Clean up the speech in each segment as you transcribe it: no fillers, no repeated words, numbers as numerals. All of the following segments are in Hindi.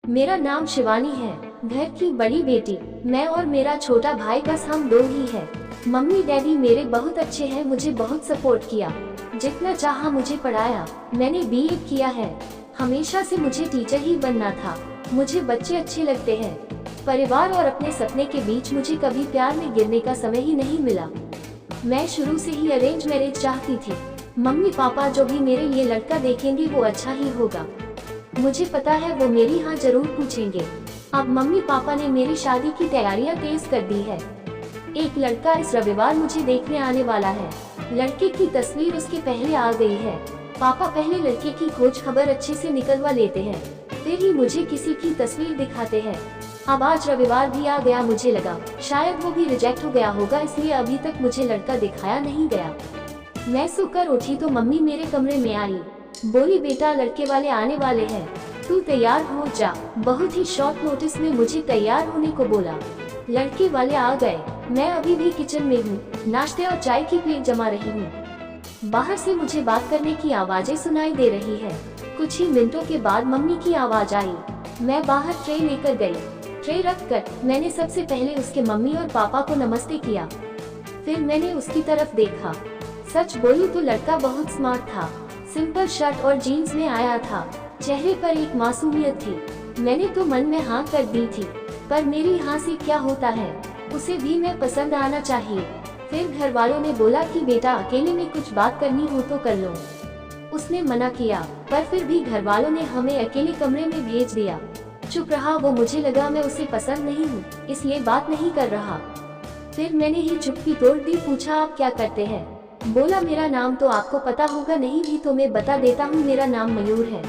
मेरा नाम शिवानी है, घर की बड़ी बेटी। मैं और मेरा छोटा भाई, बस हम दो ही हैं। मम्मी डैडी मेरे बहुत अच्छे हैं, मुझे बहुत सपोर्ट किया। जितना चाहा मुझे पढ़ाया। मैंने बीए किया है। हमेशा से मुझे टीचर ही बनना था। मुझे बच्चे अच्छे लगते हैं। परिवार और अपने सपने के बीच मुझे कभी प्यार में गिरने का समय ही नहीं मिला। मैं शुरू से ही अरेंज मैरिज चाहती थी। मम्मी पापा जो भी मेरे लिए लड़का देखेंगे वो अच्छा ही होगा। मुझे पता है वो मेरी हाँ जरूर पूछेंगे। अब मम्मी पापा ने मेरी शादी की तैयारियां तेज कर दी है। एक लड़का इस रविवार मुझे देखने आने वाला है। लड़के की तस्वीर उसके पहले आ गई है। पापा पहले लड़के की खोज खबर अच्छे से निकलवा लेते हैं, फिर ही मुझे किसी की तस्वीर दिखाते हैं। अब आज रविवार भी आ गया। मुझे लगा शायद वो भी रिजेक्ट हो गया होगा, इसलिए अभी तक मुझे लड़का दिखाया नहीं गया। मैं सोकर उठी तो मम्मी मेरे कमरे में आई। बोली, बेटा लड़के वाले आने वाले हैं, तू तैयार हो जा। बहुत ही शॉर्ट नोटिस में मुझे तैयार होने को बोला। लड़के वाले आ गए। मैं अभी भी किचन में हूँ, नाश्ते और चाय की प्लेट जमा रही हूँ। बाहर से मुझे बात करने की आवाजें सुनाई दे रही है। कुछ ही मिनटों के बाद मम्मी की आवाज आई। मैं बाहर ट्रे लेकर गई। ट्रे रखकर मैंने सबसे पहले उसके मम्मी और पापा को नमस्ते किया। फिर मैंने उसकी तरफ देखा। सच बोलूं तो लड़का बहुत स्मार्ट था। सिंपल शर्ट और जीन्स में आया था। चेहरे पर एक मासूमियत थी। मैंने तो मन में हाँ कर दी थी, पर मेरी हाँ से क्या होता है, उसे भी मैं पसंद आना चाहिए। फिर घर वालों ने बोला कि बेटा अकेले में कुछ बात करनी हो तो कर लो। उसने मना किया, पर फिर भी घर वालों ने हमें अकेले कमरे में भेज दिया। चुप रहा वो। मुझे लगा मैं उसे पसंद नहीं हूँ, इसलिए बात नहीं कर रहा। फिर मैंने ही चुप्पी तोड़ दी। पूछा, आप क्या करते हैं? बोला, मेरा नाम तो आपको पता होगा, नहीं भी तो मैं बता देता हूँ। मेरा नाम मयूर है,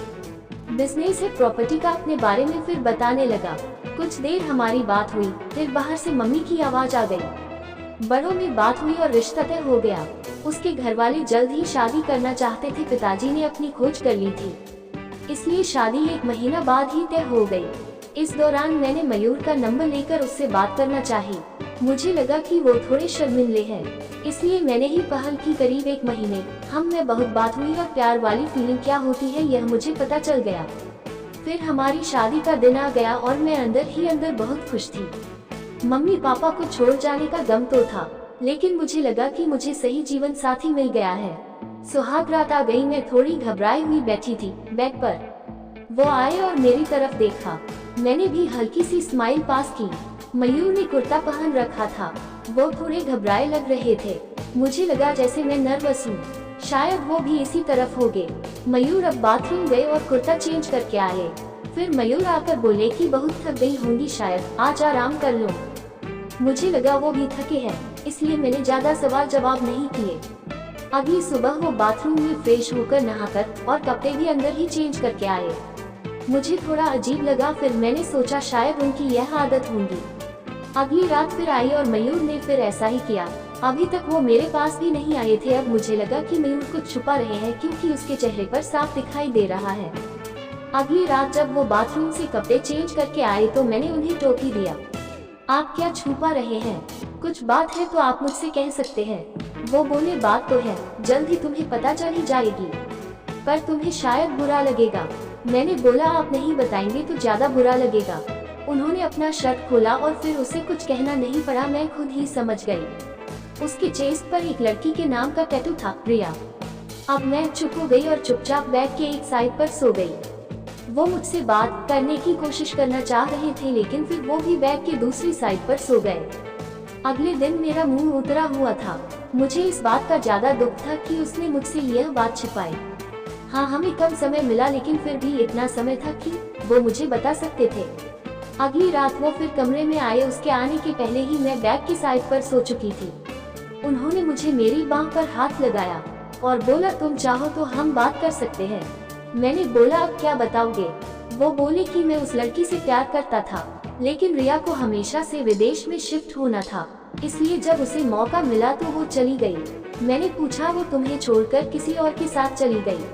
बिजनेस है प्रॉपर्टी का। अपने बारे में फिर बताने लगा। कुछ देर हमारी बात हुई, फिर बाहर से मम्मी की आवाज आ गई। बड़ों में बात हुई और रिश्ता तय हो गया। उसके घर वाले जल्द ही शादी करना चाहते थे। पिताजी ने अपनी खोज कर ली थी, इसलिए शादी 1 महीना बाद ही तय हो गई। इस दौरान मैंने मयूर का नंबर लेकर उससे बात करना चाही। मुझे लगा कि वो थोड़े शर्मिंदे हैं, इसलिए मैंने ही पहल की। करीब 1 महीने हम में बहुत बात हुई और प्यार वाली फीलिंग क्या होती है यह मुझे पता चल गया। फिर हमारी शादी का दिन आ गया और मैं अंदर ही अंदर बहुत खुश थी। मम्मी पापा को छोड़ जाने का गम तो था, लेकिन मुझे लगा कि मुझे सही जीवन साथी मिल गया है। सुहाग रात आ गई। मैं थोड़ी घबराई हुई बैठी थी बेड पर। वो आए और मेरी तरफ देखा। मैंने भी हल्की सी स्माइल पास की। मयूर ने कुर्ता पहन रखा था। वो थोड़े घबराए लग रहे थे। मुझे लगा जैसे मैं नर्वस हूँ, शायद वो भी इसी तरफ होंगे। मयूर अब बाथरूम गए और कुर्ता चेंज करके आए। फिर मयूर आकर बोले कि बहुत थक गई होंगी शायद, आज आराम कर लो। मुझे लगा वो भी थके हैं, इसलिए मैंने ज्यादा सवाल जवाब नहीं किए। अगली सुबह वो बाथरूम में फ्रेश होकर नहाकर और कपड़े भी अंदर ही चेंज करके आए। मुझे थोड़ा अजीब लगा। फिर मैंने सोचा शायद उनकी यह आदत होगी। अगली रात फिर आई और मयूर ने फिर ऐसा ही किया। अभी तक वो मेरे पास भी नहीं आए थे। अब मुझे लगा कि मयूर कुछ छुपा रहे हैं, क्योंकि उसके चेहरे पर साफ दिखाई दे रहा है। अगली रात जब वो बाथरूम से कपड़े चेंज करके आए तो मैंने उन्हें टोकी दिया। आप क्या छुपा रहे हैं? कुछ बात है तो आप मुझसे कह सकते हैं। वो बोले, बात तो है, जल्द ही तुम्हें पता चल ही जाएगी, पर तुम्हें शायद बुरा लगेगा। मैंने बोला, आप नहीं बताएंगे तो ज्यादा बुरा लगेगा। उन्होंने अपना शर्ट खोला और फिर उसे कुछ कहना नहीं पड़ा, मैं खुद ही समझ गई। उसके चेस्ट पर एक लड़की के नाम का टैटू था, रिया। अब मैं चुप हो गई और चुपचाप बेड के एक साइड पर सो गई। वो मुझसे बात करने की कोशिश करना चाह रहे थे, लेकिन फिर वो भी बेड के दूसरी साइड पर सो गए। अगले दिन मेरा मुंह उतरा हुआ था। मुझे इस बात का ज्यादा दुख था कि उसने मुझसे यह बात छिपाई। हाँ, हमें कम समय मिला, लेकिन फिर भी इतना समय था कि वो मुझे बता सकते थे। अगली रात वो फिर कमरे में आए। उसके आने के पहले ही मैं बेड की साइड पर सो चुकी थी। उन्होंने मुझे मेरी बांह पर हाथ लगाया और बोला, तुम चाहो तो हम बात कर सकते हैं। मैंने बोला, अब क्या बताओगे? वो बोले कि मैं उस लड़की से प्यार करता था, लेकिन रिया को हमेशा से विदेश में शिफ्ट होना था, इसलिए जब उसे मौका मिला तो वो चली गई। मैंने पूछा, वो तुम्हें छोड़कर किसी और के साथ चली गई?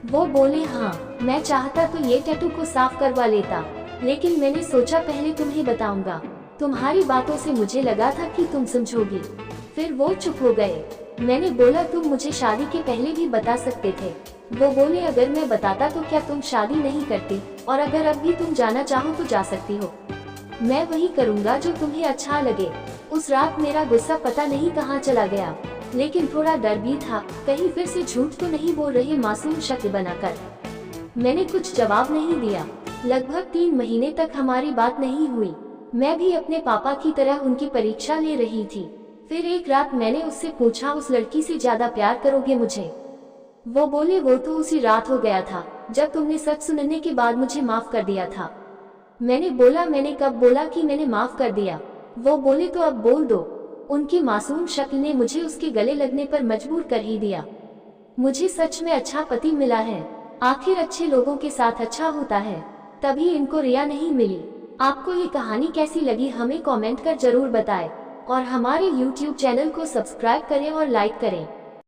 वो बोले, हाँ, मैं चाहता तो ये टैटू को साफ करवा लेता, लेकिन मैंने सोचा पहले तुम्हें बताऊंगा। तुम्हारी बातों से मुझे लगा था कि तुम समझोगी। फिर वो चुप हो गए। मैंने बोला, तुम मुझे शादी के पहले भी बता सकते थे। वो बोले अगर मैं बताता तो क्या तुम शादी नहीं करती, और अगर अब भी तुम जाना चाहो तो जा सकती हो। मैं वही करूँगा जो तुम्हें अच्छा लगे। उस रात मेरा गुस्सा पता नहीं कहाँ चला गया, लेकिन थोड़ा डर भी था, कहीं फिर से झूठ तो नहीं बोल रहे मासूम शक्ल बनाकर। मैंने कुछ जवाब नहीं दिया। लगभग 3 महीने तक हमारी बात नहीं हुई। मैं भी अपने पापा की तरह उनकी परीक्षा ले रही थी। फिर एक रात मैंने उससे पूछा, उस लड़की से ज्यादा प्यार करोगे मुझे? वो बोले वो तो उसी रात हो गया था जब तुमने सच सुनने के बाद मुझे माफ कर दिया था। मैंने बोला मैंने कब बोला कि मैंने माफ कर दिया? वो बोले तो अब बोल दो। उनकी मासूम शक्ल ने मुझे उसके गले लगने पर मजबूर कर ही दिया। मुझे सच में अच्छा पति मिला है। आखिर अच्छे लोगों के साथ अच्छा होता है, तभी इनको रिया नहीं मिली। आपको ये कहानी कैसी लगी हमें कमेंट कर जरूर बताएं, और हमारे YouTube चैनल को सब्सक्राइब करें और लाइक करें।